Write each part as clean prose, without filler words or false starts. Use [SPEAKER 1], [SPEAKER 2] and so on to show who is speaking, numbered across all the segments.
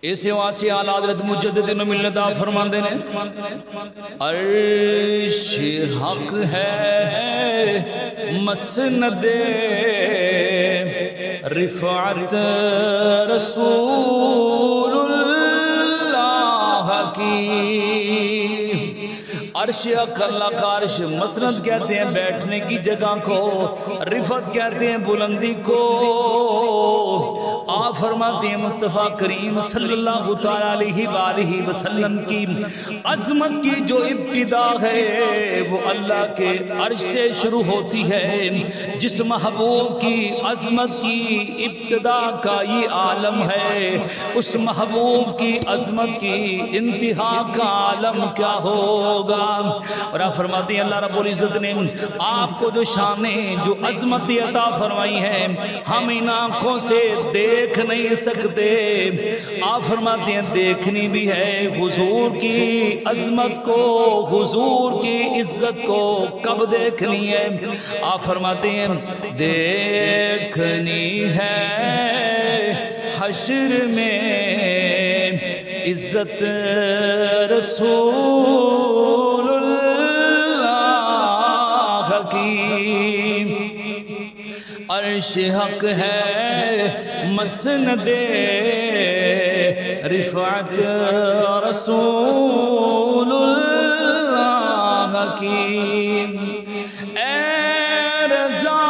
[SPEAKER 1] اسے واسطے اعلی حضرت مجدد ملت فرماندے نے عرش حق ہے مسند رفعت رسول اللہ کی عرش حق اللہ کا عرش مسند کہتے ہیں بیٹھنے کی جگہ کو، رفعت کہتے ہیں بلندی کو۔ آپ فرماتے ہیں مصطفیٰ کریم صلی اللہ علیہ وآلہ وسلم کی عظمت کی جو ابتدا ہے وہ اللہ کے عرش سے شروع ہوتی ہے۔ جس محبوب کی عظمت کی ابتدا کا یہ عالم ہے، اس محبوب کی عظمت کی انتہا کا عالم کیا ہوگا؟ اور آپ فرماتے ہیں اللہ رب العزت نے آپ کو جو شانیں جو عظمت عطا فرمائی ہیں ہم ان آنکھوں سے دیکھ نہیں سکتے۔ آپ فرماتے ہیں دیکھنی بھی ہے حضور کی عظمت کو، حضور کی عزت کو کب دیکھنی ہے؟ آپ فرماتے ہیں دیکھنی ہے حشر میں عزت رسول اللہ کی۔ عرش حق ہے مسند رفعت رسول اللہ کی۔ اے رضا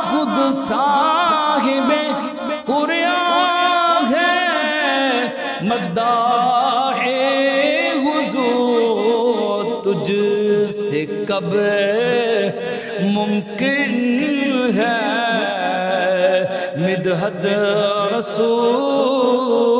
[SPEAKER 1] خود صاحب قرآن ہے مداح حضور، تجھ سے کب ممکن ہے مدحت رسول